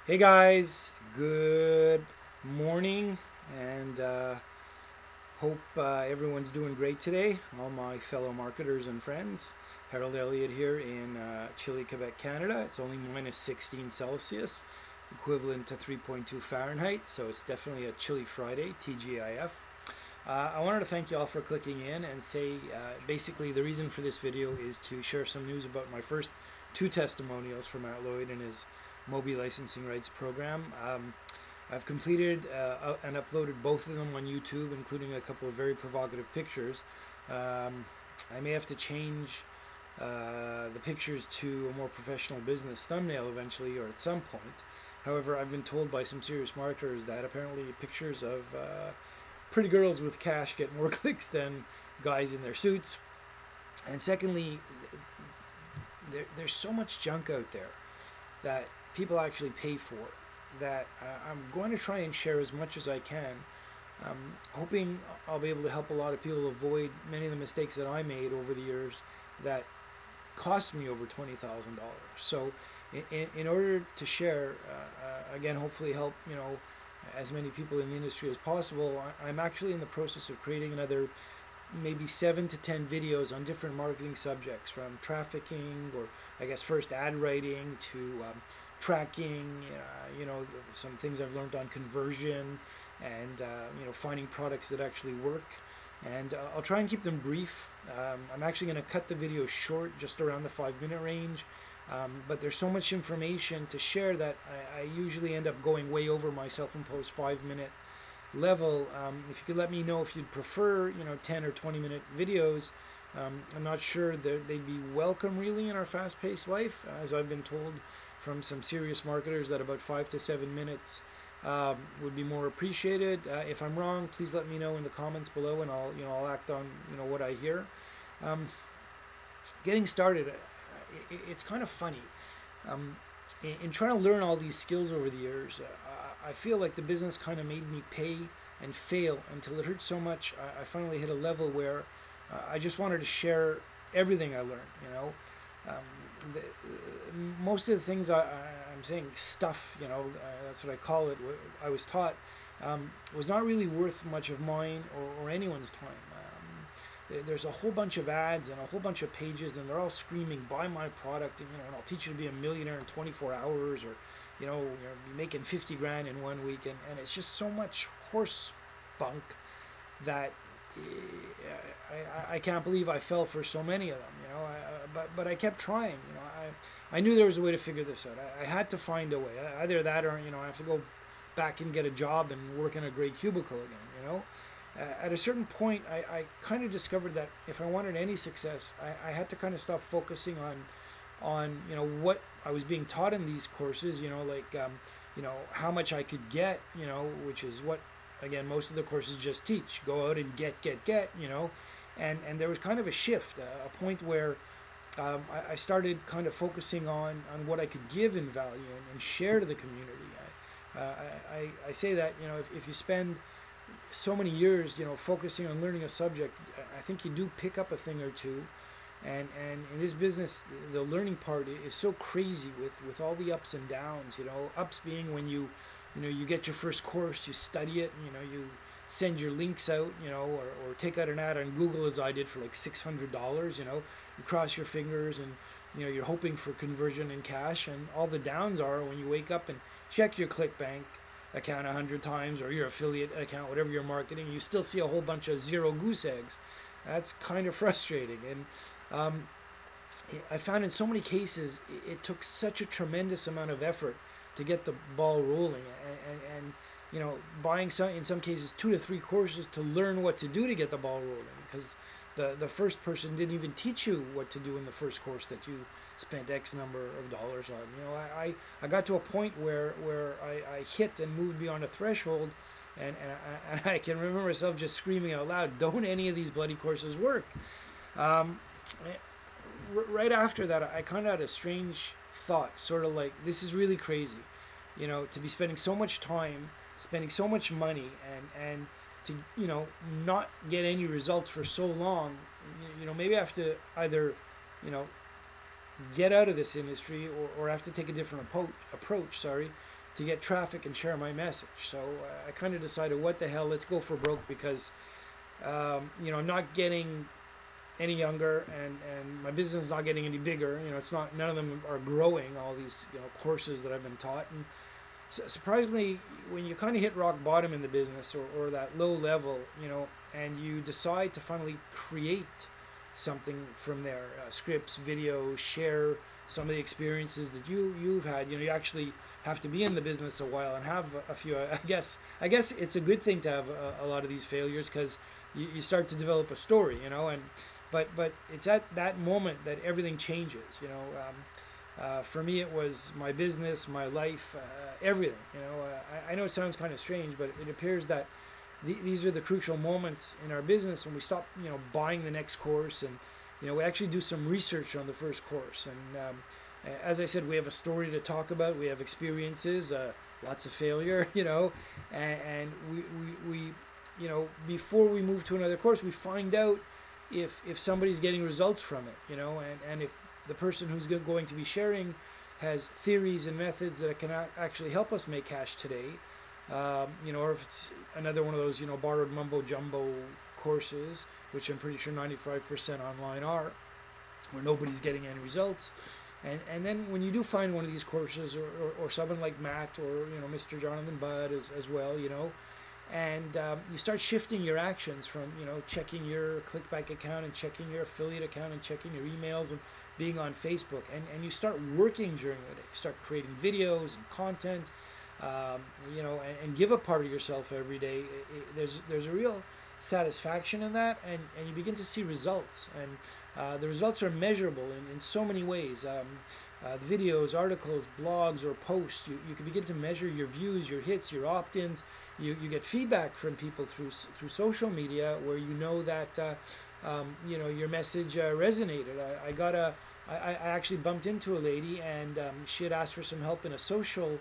Hey guys, good morning, and hope everyone's doing great today. All my fellow marketers and friends. Harold Elliott here in chilly Quebec, Canada. It's only minus 16 Celsius, equivalent to 3.2 Fahrenheit, so it's definitely a chilly Friday, TGIF. I wanted to thank you all for clicking in and say basically the reason for this video is to share some news about my first two testimonials for Matt Lloyd and his Mobi licensing rights program. I've completed and uploaded both of them on YouTube, including a couple of very provocative pictures. I may have to change the pictures to a more professional business thumbnail eventually or at some point. However, I've been told by some serious marketers that apparently pictures of pretty girls with cash get more clicks than guys in their suits. And secondly, there's so much junk out there that people actually pay for that I'm going to try and share as much as I can, hoping I'll be able to help a lot of people avoid many of the mistakes that I made over the years that cost me over $20,000. So in order to share, again, hopefully help, as many people in the industry as possible, I'm actually in the process of creating another maybe 7 to 10 videos on different marketing subjects, from trafficking, or I guess first ad writing, to tracking, some things I've learned on conversion, and finding products that actually work. And I'll try and keep them brief. I'm actually going to cut the video short, just around the 5-minute range. But there's so much information to share that I usually end up going way over my self-imposed 5-minute level. If you could let me know if you'd prefer 10 or 20-minute videos. I'm not sure that they'd be welcome really in our fast-paced life, as I've been told from some serious marketers that about 5 to 7 minutes would be more appreciated. If I'm wrong, please let me know in the comments below, and I'll act on what I hear. Getting started, it's kind of funny. In trying to learn all these skills over the years, I feel like the business kind of made me pay and fail until it hurt so much. I finally hit a level where I just wanted to share everything I learned. The, most of the things I'm saying, stuff, that's what I call it, I was taught, was not really worth much of mine or anyone's time. There's a whole bunch of ads and a whole bunch of pages, and they're all screaming, buy my product, and I'll teach you to be a millionaire in 24 hours, or you're making 50 grand in 1 week, and it's just so much horse bunk that I can't believe I fell for so many of them. But I kept trying. I knew there was a way to figure this out. I had to find a way. Either that, or I have to go back and get a job and work in a gray cubicle again. At a certain point, I kind of discovered that if I wanted any success, I had to kind of stop focusing on what I was being taught in these courses. How much I could get. Which is what, again, most of the courses just teach. Go out and get. And there was kind of a shift, a point where I started kind of focusing on what I could give in value and share to the community. I say that if you spend so many years focusing on learning a subject, I think you do pick up a thing or two. And in this business, the learning part is so crazy with all the ups and downs. Ups being when you get your first course, you study it, you send your links out, or take out an ad on Google, as I did, for like $600. You cross your fingers, and you're hoping for conversion in cash. And all the downs are when you wake up and check your ClickBank account 100 times, or your affiliate account, whatever you're marketing, you still see a whole bunch of zero goose eggs. That's kind of frustrating. And I found in so many cases it took such a tremendous amount of effort to get the ball rolling, and buying in some cases 2 to 3 courses to learn what to do to get the ball rolling, because the first person didn't even teach you what to do in the first course that you spent X number of dollars on. I got to a point where I hit and moved beyond a threshold, and I can remember myself just screaming out loud, don't any of these bloody courses work? Right after that, I kind of had a strange thought, sort of like, this is really crazy, to be spending so much time, spending so much money, and to not get any results for so long. Maybe I have to either get out of this industry, or have to take a different approach, to get traffic and share my message. So I kind of decided, what the hell, let's go for broke, because I'm not getting any younger, and my business is not getting any bigger. It's not, none of them are growing, all these courses that I've been taught. And surprisingly, when you kind of hit rock bottom in the business, or that low level, and you decide to finally create something from there, scripts, videos, share some of the experiences that you've had. You actually have to be in the business a while and have a few. I guess it's a good thing to have a lot of these failures, because you start to develop a story, and but it's at that moment that everything changes. For me, it was my business, my life, everything. I know it sounds kind of strange, but it appears that these are the crucial moments in our business when we stop, buying the next course, and we actually do some research on the first course. And as I said, we have a story to talk about. We have experiences, lots of failure, and we before we move to another course, we find out if somebody's getting results from it, and if the person who's going to be sharing has theories and methods that can actually help us make cash today, or if it's another one of those, borrowed mumbo jumbo courses, which I'm pretty sure 95% online are, where nobody's getting any results. And then when you do find one of these courses, or someone like Matt, or Mr. Jonathan Budd as well, and you start shifting your actions from checking your ClickBank account, and checking your affiliate account, and checking your emails, and being on Facebook, and you start working during the day. You start creating videos and content, and give a part of yourself every day. There's a real satisfaction in that, and you begin to see results, and the results are measurable in so many ways. Videos, articles, blogs, or posts, you can begin to measure your views, your hits, your opt-ins. You get feedback from people through social media, where that your message resonated. I actually bumped into a lady, and she had asked for some help in a social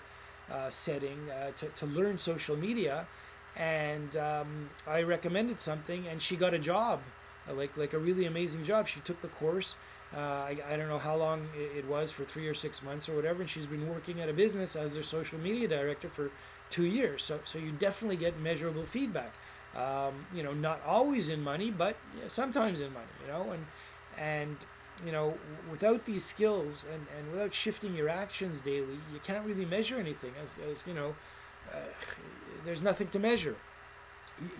setting, to learn social media, and I recommended something, and she got a job, like a really amazing job. She took the course. I don't know how long it was, for 3 or 6 months or whatever, and she's been working at a business as their social media director for 2 years. So you definitely get measurable feedback. Not always in money, but sometimes in money. And without these skills, and without shifting your actions daily, you can't really measure anything. As there's nothing to measure.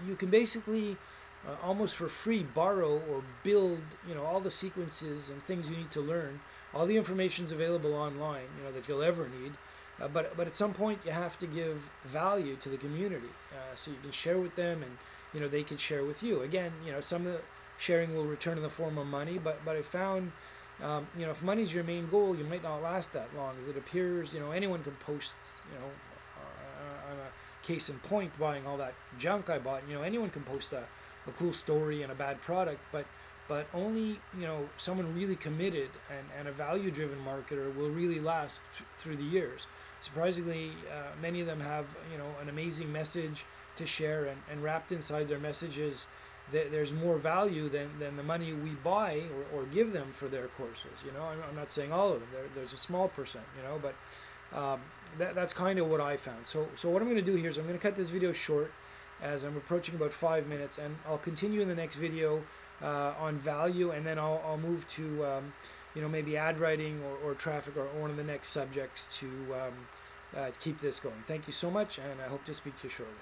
You can basically almost for free borrow or build all the sequences and things you need to learn. All the information's available online, that you'll ever need, but at some point you have to give value to the community, so you can share with them, and they can share with you. Again, some of the sharing will return in the form of money, but I found if money's your main goal, you might not last that long. As it appears, anyone can post, I'm a case in point, buying all that junk I bought. Anyone can post a cool story and a bad product, but only someone really committed and a value-driven marketer will really last through the years. Surprisingly, many of them have an amazing message to share, and wrapped inside their messages, there's more value than the money we buy or give them for their courses. I'm not saying all of them. There's a small percent, but that's kind of what I found. So what I'm going to do here is I'm going to cut this video short, as I'm approaching about 5 minutes, and I'll continue in the next video on value, and then I'll move to maybe ad writing or traffic, or one of the next subjects to keep this going. Thank you so much, and I hope to speak to you shortly.